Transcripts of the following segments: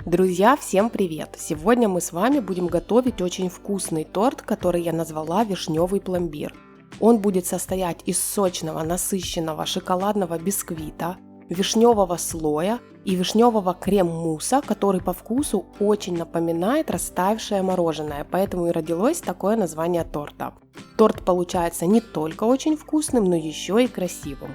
Друзья, всем привет! Сегодня мы с вами будем готовить очень вкусный торт, который я назвала вишневый пломбир. Он будет состоять из сочного, насыщенного шоколадного бисквита, вишневого слоя и вишневого крем-мусса, который по вкусу очень напоминает растаявшее мороженое, поэтому и родилось такое название торта. Торт получается не только очень вкусным, но еще и красивым.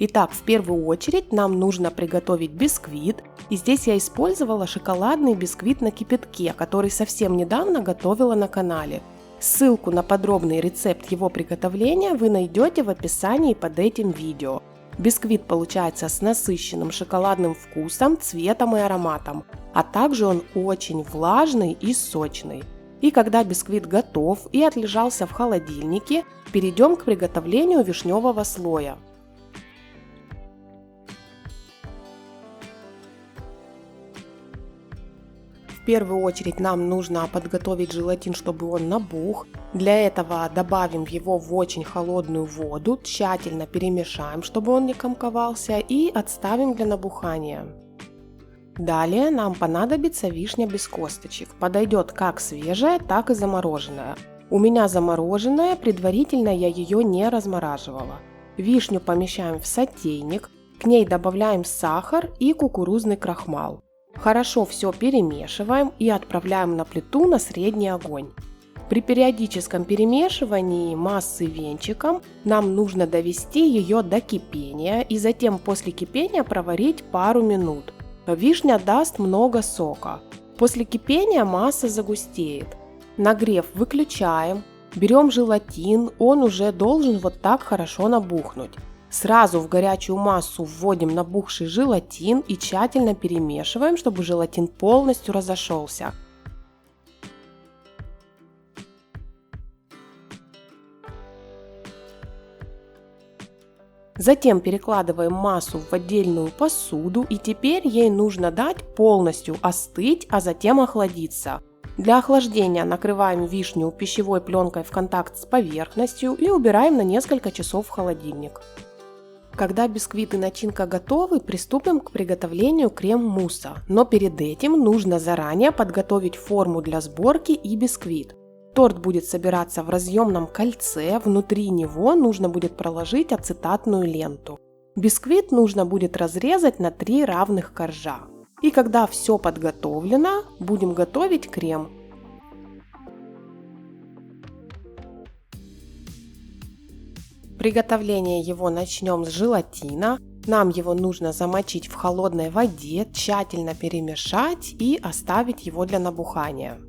Итак, в первую очередь нам нужно приготовить бисквит, и здесь я использовала шоколадный бисквит на кипятке, который совсем недавно готовила на канале. Ссылку на подробный рецепт его приготовления вы найдете в описании под этим видео. Бисквит получается с насыщенным шоколадным вкусом, цветом и ароматом, а также он очень влажный и сочный. И когда бисквит готов и отлежался в холодильнике, перейдем к приготовлению вишневого слоя. В первую очередь нам нужно подготовить желатин, чтобы он набух. Для этого добавим его в очень холодную воду, тщательно перемешаем, чтобы он не комковался, и отставим для набухания. Далее нам понадобится вишня без косточек. Подойдет как свежая, так и замороженная. У меня замороженная, предварительно я ее не размораживала. Вишню помещаем в сотейник, к ней добавляем сахар и кукурузный крахмал. Хорошо все перемешиваем и отправляем на плиту на средний огонь. При периодическом перемешивании массы венчиком нам нужно довести ее до кипения и затем после кипения проварить пару минут. Вишня даст много сока. После кипения масса загустеет. Нагрев выключаем, берем желатин, он уже должен вот так хорошо набухнуть. Сразу в горячую массу вводим набухший желатин и тщательно перемешиваем, чтобы желатин полностью разошелся. Затем перекладываем массу в отдельную посуду, и теперь ей нужно дать полностью остыть, а затем охладиться. Для охлаждения накрываем вишню пищевой пленкой в контакт с поверхностью и убираем на несколько часов в холодильник. Когда бисквит и начинка готовы, приступим к приготовлению крем-мусса, но перед этим нужно заранее подготовить форму для сборки и бисквит. Торт будет собираться в разъемном кольце, внутри него нужно будет проложить ацетатную ленту. Бисквит нужно будет разрезать на 3 равных коржа. И когда все подготовлено, будем готовить крем. Приготовление его начнем с желатина. Нам его нужно замочить в холодной воде, тщательно перемешать и оставить его для набухания.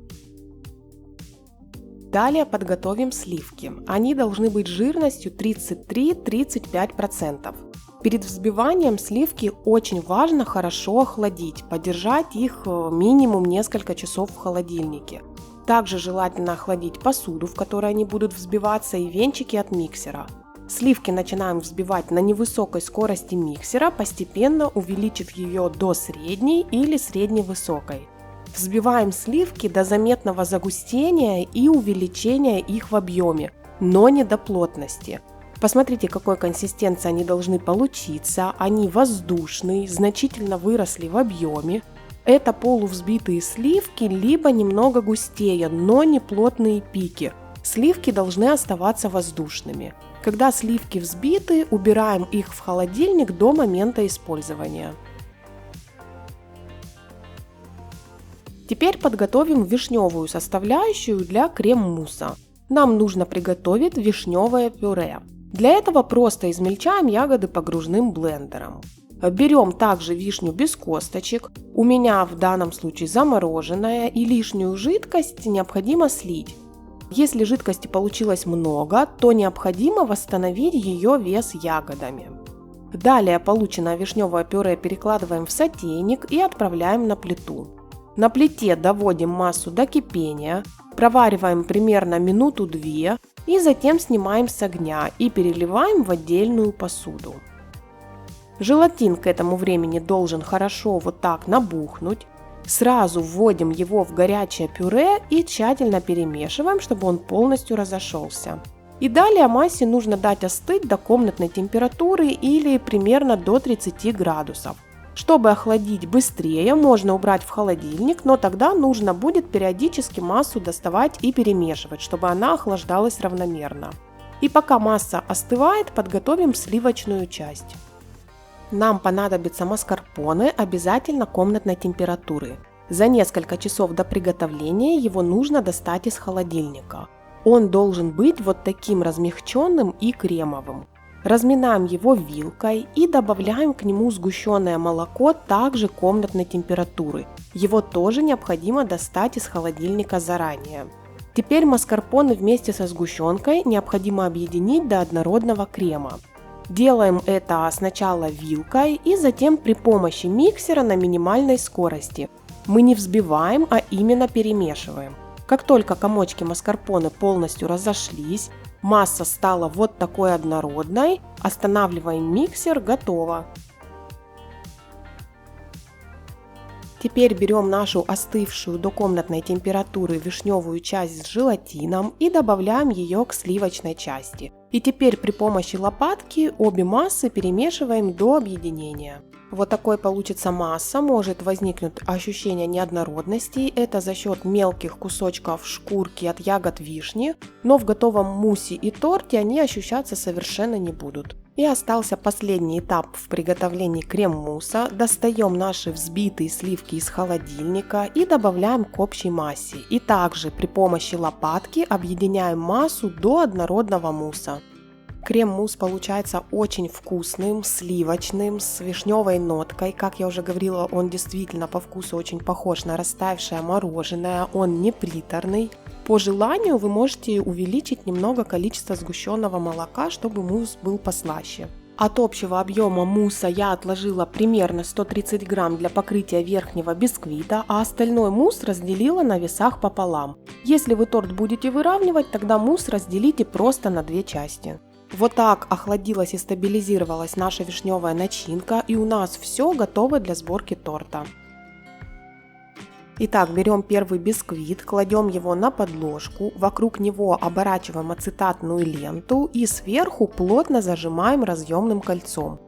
Далее подготовим сливки. Они должны быть жирностью 33-35%. Перед взбиванием сливки очень важно хорошо охладить, подержать их минимум несколько часов в холодильнике. Также желательно охладить посуду, в которой они будут взбиваться, и венчики от миксера. Сливки начинаем взбивать на невысокой скорости миксера, постепенно увеличив ее до средней или средневысокой. Взбиваем сливки до заметного загустения и увеличения их в объеме, но не до плотности. Посмотрите, какой консистенции они должны получиться. Они воздушные, значительно выросли в объеме. Это полувзбитые сливки, либо немного густее, но не плотные пики. Сливки должны оставаться воздушными. Когда сливки взбиты, убираем их в холодильник до момента использования. Теперь подготовим вишневую составляющую для крем-мусса. Нам нужно приготовить вишневое пюре. Для этого просто измельчаем ягоды погружным блендером. Берем также вишню без косточек, у меня в данном случае замороженная, и лишнюю жидкость необходимо слить. Если жидкости получилось много, то необходимо восстановить ее вес ягодами. Далее полученное вишневое пюре перекладываем в сотейник и отправляем на плиту. На плите доводим массу до кипения, провариваем примерно минуту-две и затем снимаем с огня и переливаем в отдельную посуду. Желатин к этому времени должен хорошо вот так набухнуть. Сразу вводим его в горячее пюре и тщательно перемешиваем, чтобы он полностью разошелся. И далее массе нужно дать остыть до комнатной температуры или примерно до 30 градусов. Чтобы охладить быстрее, можно убрать в холодильник, но тогда нужно будет периодически массу доставать и перемешивать, чтобы она охлаждалась равномерно. И пока масса остывает, подготовим сливочную часть. Нам понадобятся маскарпоне обязательно комнатной температуры. За несколько часов до приготовления его нужно достать из холодильника. Он должен быть вот таким размягченным и кремовым. Разминаем его вилкой и добавляем к нему сгущенное молоко также комнатной температуры. Его тоже необходимо достать из холодильника заранее. Теперь маскарпоне вместе со сгущенкой необходимо объединить до однородного крема. Делаем это сначала вилкой и затем при помощи миксера на минимальной скорости. Мы не взбиваем, а именно перемешиваем. Как только комочки маскарпоне полностью разошлись, масса стала вот такой однородной, останавливаем миксер, готово. Теперь берем нашу остывшую до комнатной температуры вишневую часть с желатином и добавляем ее к сливочной части. И теперь при помощи лопатки обе массы перемешиваем до объединения. Вот такой получится масса, может возникнуть ощущение неоднородности, это за счет мелких кусочков шкурки от ягод вишни, но в готовом муссе и торте они ощущаться совершенно не будут. И остался последний этап в приготовлении крем-мусса. Достаем наши взбитые сливки из холодильника и добавляем к общей массе. И также при помощи лопатки объединяем массу до однородного мусса. Крем-мусс получается очень вкусным, сливочным, с вишневой ноткой. Как я уже говорила, он действительно по вкусу очень похож на растаявшее мороженое, он не приторный. По желанию вы можете увеличить немного количество сгущенного молока, чтобы мусс был послаще. От общего объема мусса я отложила примерно 130 грамм для покрытия верхнего бисквита, а остальной мусс разделила на весах пополам. Если вы торт будете выравнивать, тогда мусс разделите просто на две части. Вот так охладилась и стабилизировалась наша вишневая начинка, и у нас все готово для сборки торта. Итак, берем первый бисквит, кладем его на подложку, вокруг него оборачиваем ацетатную ленту и сверху плотно зажимаем разъемным кольцом.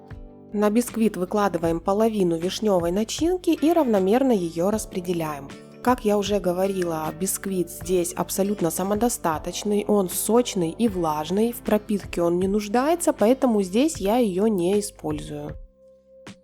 На бисквит выкладываем половину вишневой начинки и равномерно ее распределяем. Как я уже говорила, бисквит здесь абсолютно самодостаточный, он сочный и влажный, в пропитке он не нуждается, поэтому здесь я ее не использую.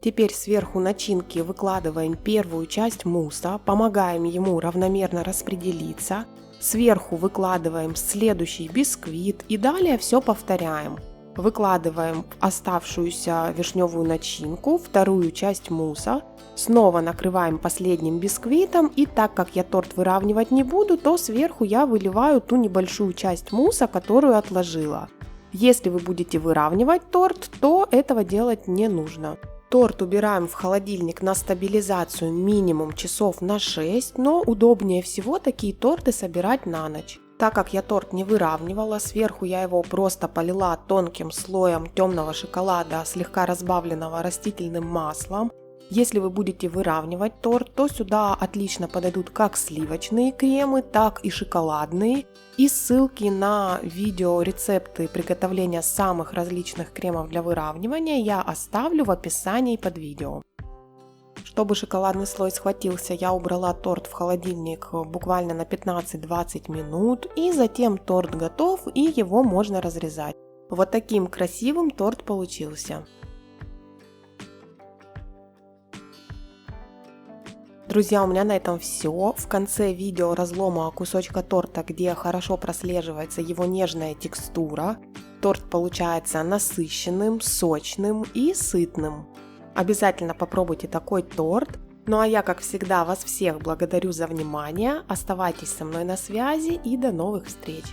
Теперь сверху начинки выкладываем первую часть мусса, помогаем ему равномерно распределиться, сверху выкладываем следующий бисквит и далее все повторяем. Выкладываем оставшуюся вишневую начинку, вторую часть мусса, снова накрываем последним бисквитом, и так как я торт выравнивать не буду, то сверху я выливаю ту небольшую часть мусса, которую отложила. Если вы будете выравнивать торт, то этого делать не нужно. Торт убираем в холодильник на стабилизацию минимум часов на 6, но удобнее всего такие торты собирать на ночь. Так как я торт не выравнивала, сверху я его просто полила тонким слоем темного шоколада, слегка разбавленного растительным маслом. Если вы будете выравнивать торт, то сюда отлично подойдут как сливочные кремы, так и шоколадные. И ссылки на видеорецепты приготовления самых различных кремов для выравнивания я оставлю в описании под видео. Чтобы шоколадный слой схватился, я убрала торт в холодильник буквально на 15-20 минут, и затем торт готов, и его можно разрезать. Вот таким красивым торт получился. Друзья, у меня на этом все. В конце видео разлома кусочка торта, где хорошо прослеживается его нежная текстура. Торт получается насыщенным, сочным и сытным. Обязательно попробуйте такой торт. Ну а я, как всегда, вас всех благодарю за внимание. Оставайтесь со мной на связи и до новых встреч!